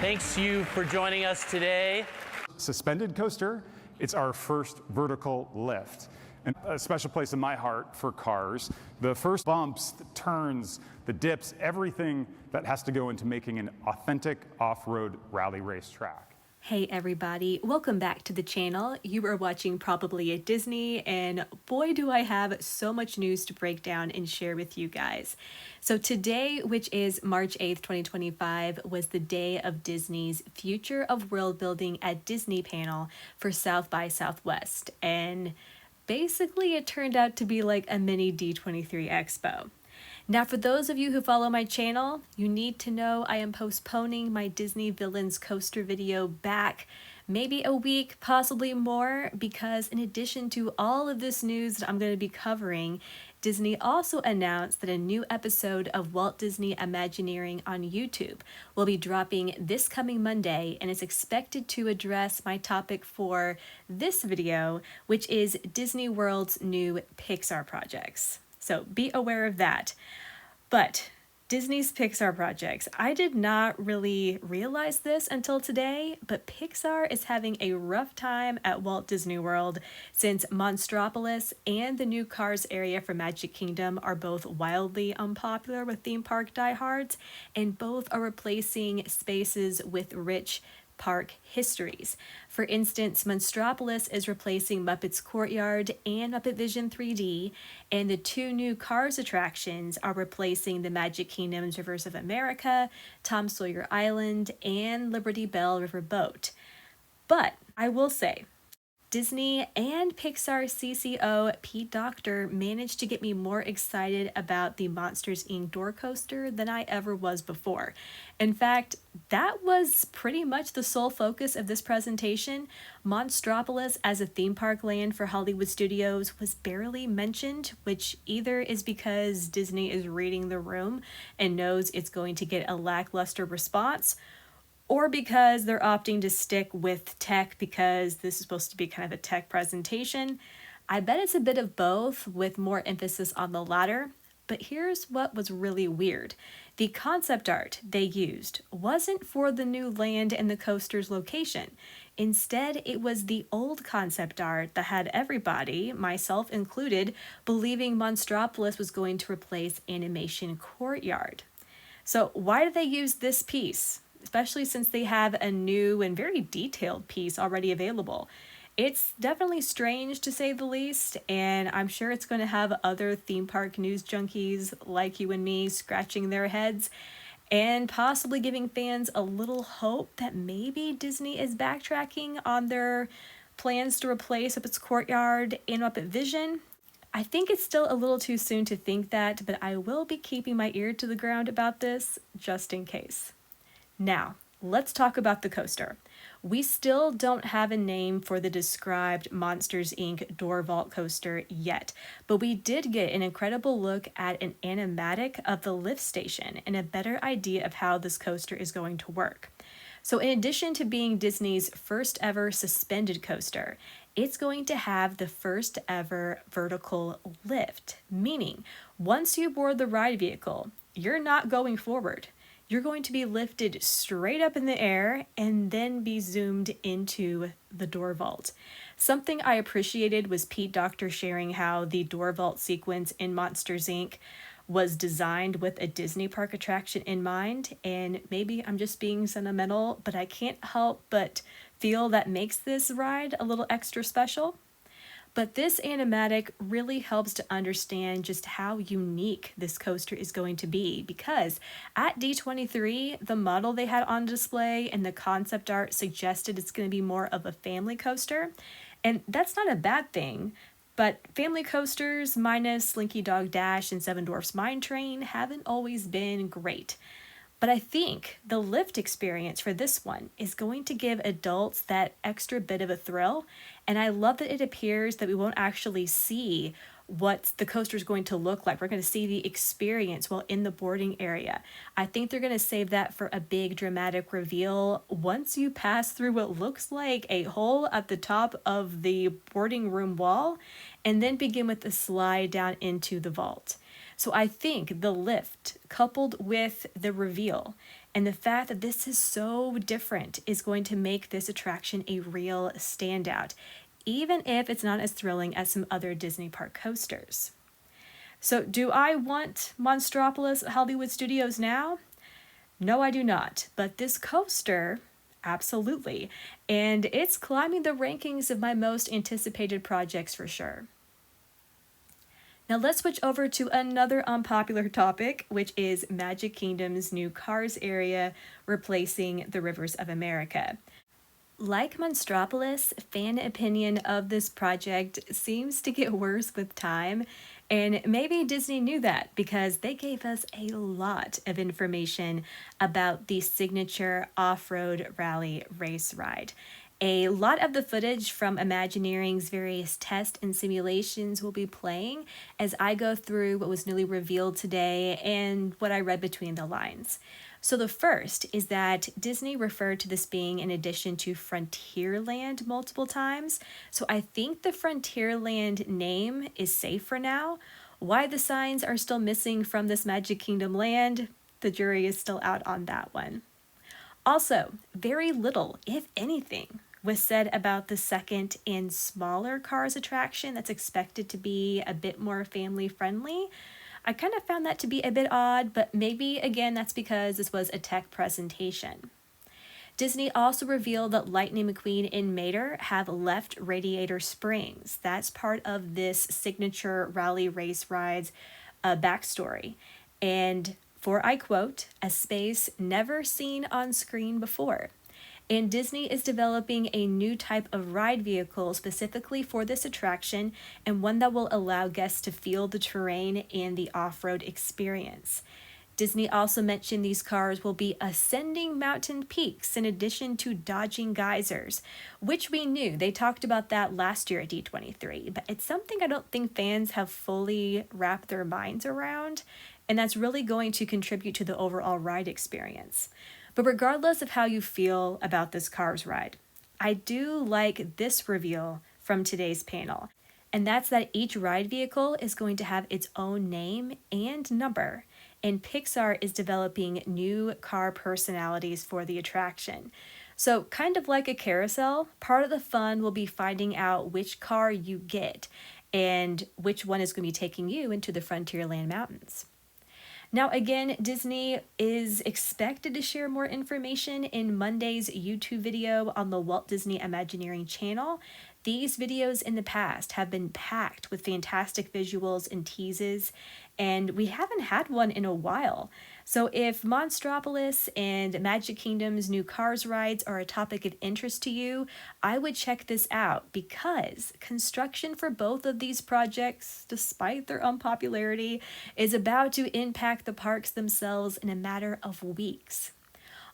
Thanks you for joining us today. Suspended coaster, it's our first vertical lift. And a special place in my heart for cars. The first bumps, the turns, the dips, everything that has to go into making an authentic off-road rally race track. Hey everybody, welcome back to the channel. You are watching Probably at Disney, and boy do I have so much news to break down and share with you guys. So today, which is March 8th, 2025, was the day of Disney's Future of World Building at Disney panel for South by Southwest, and basically it turned out to be like a mini D23 Expo. Now, for those of you who follow my channel, you need to know I am postponing my Disney Villains coaster video back maybe a week, possibly more, because in addition to all of this news that I'm going to be covering, Disney also announced that a new episode of Walt Disney Imagineering on YouTube will be dropping this coming Monday and is expected to address my topic for this video, which is Disney World's new Pixar projects. So be aware of that. But Disney's Pixar projects, I did not really realize this until today, but Pixar is having a rough time at Walt Disney World since Monstropolis and the new Cars area for Magic Kingdom are both wildly unpopular with theme park diehards, and both are replacing spaces with rich park histories. For instance, Monstropolis is replacing Muppets Courtyard and Muppet Vision 3D, and the two new Cars attractions are replacing the Magic Kingdom's Rivers of America, Tom Sawyer Island, and Liberty Bell River Boat. But I will say, Disney and Pixar CCO Pete Docter managed to get me more excited about the Monsters Inc. door coaster than I ever was before. In fact, that was pretty much the sole focus of this presentation. Monstropolis as a theme park land for Hollywood Studios was barely mentioned, which either is because Disney is reading the room and knows it's going to get a lackluster response, or because they're opting to stick with tech because this is supposed to be kind of a tech presentation. I bet it's a bit of both, with more emphasis on the latter. But here's what was really weird. The concept art they used wasn't for the new land and the coaster's location. Instead, it was the old concept art that had everybody, myself included, believing Monstropolis was going to replace Animation Courtyard. So why did they use this piece? Especially since they have a new and very detailed piece already available. It's definitely strange to say the least, and I'm sure it's going to have other theme park news junkies like you and me scratching their heads and possibly giving fans a little hope that maybe Disney is backtracking on their plans to replace Muppets Courtyard and Muppet Vision. I think it's still a little too soon to think that, but I will be keeping my ear to the ground about this just in case. Now, let's talk about the coaster. We still don't have a name for the described Monsters Inc. door vault coaster yet, but we did get an incredible look at an animatic of the lift station and a better idea of how this coaster is going to work. So in addition to being Disney's first ever suspended coaster, it's going to have the first ever vertical lift, meaning once you board the ride vehicle, you're not going forward. You're going to be lifted straight up in the air and then be zoomed into the door vault. Something I appreciated was Pete Docter sharing how the door vault sequence in Monsters Inc. was designed with a Disney park attraction in mind, and maybe I'm just being sentimental, but I can't help but feel that makes this ride a little extra special. But this animatic really helps to understand just how unique this coaster is going to be, because at D23, the model they had on display and the concept art suggested it's going to be more of a family coaster. And that's not a bad thing, but family coasters minus Slinky Dog Dash and Seven Dwarfs Mine Train haven't always been great. But I think the lift experience for this one is going to give adults that extra bit of a thrill, and I love that it appears that we won't actually see what the coaster is going to look like. We're going to see the experience while in the boarding area. I think they're going to save that for a big dramatic reveal once you pass through what looks like a hole at the top of the boarding room wall, and then begin with the slide down into the vault. So I think the lift, coupled with the reveal And the fact that this is so different is going to make this attraction a real standout, even if it's not as thrilling as some other Disney park coasters. So do I want Monstropolis Hollywood Studios now? No, I do not. But this coaster, absolutely. And it's climbing the rankings of my most anticipated projects for sure. Now let's switch over to another unpopular topic, which is Magic Kingdom's new Cars area replacing the Rivers of America. Like Monstropolis, fan opinion of this project seems to get worse with time, and maybe Disney knew that because they gave us a lot of information about the signature off-road rally race ride. A lot of the footage from Imagineering's various tests and simulations will be playing as I go through what was newly revealed today and what I read between the lines. So the first is that Disney referred to this being in addition to Frontierland multiple times. So I think the Frontierland name is safe for now. Why the signs are still missing from this Magic Kingdom land, the jury is still out on that one. Also, very little, if anything, was said about the second and smaller Cars attraction that's expected to be a bit more family friendly. I kind of found that to be a bit odd, but maybe again that's because this was a tech presentation. Disney also revealed that Lightning McQueen and Mater have left Radiator Springs. That's part of this signature rally race ride's backstory. And for, I quote, a space never seen on screen before. And Disney is developing a new type of ride vehicle specifically for this attraction, and one that will allow guests to feel the terrain and the off-road experience. Disney also mentioned these cars will be ascending mountain peaks in addition to dodging geysers, which we knew. They talked about that last year at D23, but it's something I don't think fans have fully wrapped their minds around, and that's really going to contribute to the overall ride experience. But regardless of how you feel about this Cars ride, I do like this reveal from today's panel, and that's that each ride vehicle is going to have its own name and number, and Pixar is developing new car personalities for the attraction. So kind of like a carousel, part of the fun will be finding out which car you get and which one is going to be taking you into the Frontierland Mountains. Now again, Disney is expected to share more information in Monday's YouTube video on the Walt Disney Imagineering channel. These videos in the past have been packed with fantastic visuals and teases, and we haven't had one in a while. So if Monstropolis and Magic Kingdom's new Cars rides are a topic of interest to you, I would check this out because construction for both of these projects, despite their unpopularity, is about to impact the parks themselves in a matter of weeks.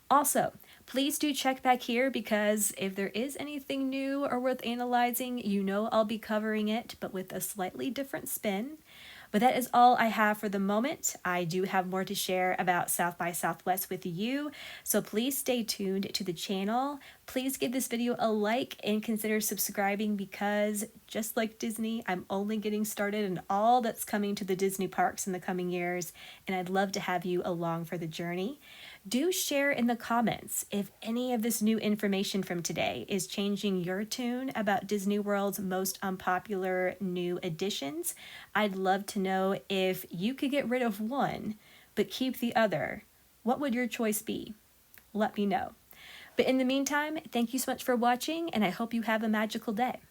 Also, please do check back here because if there is anything new or worth analyzing, you know I'll be covering it, but with a slightly different spin. But that is all I have for the moment. I do have more to share about South by Southwest with you, so please stay tuned to the channel. Please give this video a like and consider subscribing because, just like Disney, I'm only getting started in all that's coming to the Disney parks in the coming years, and I'd love to have you along for the journey. Do share in the comments if any of this new information from today is changing your tune about Disney World's most unpopular new additions. I'd love to know if you could get rid of one but keep the other. What would your choice be? Let me know. But in the meantime, thank you so much for watching, and I hope you have a magical day.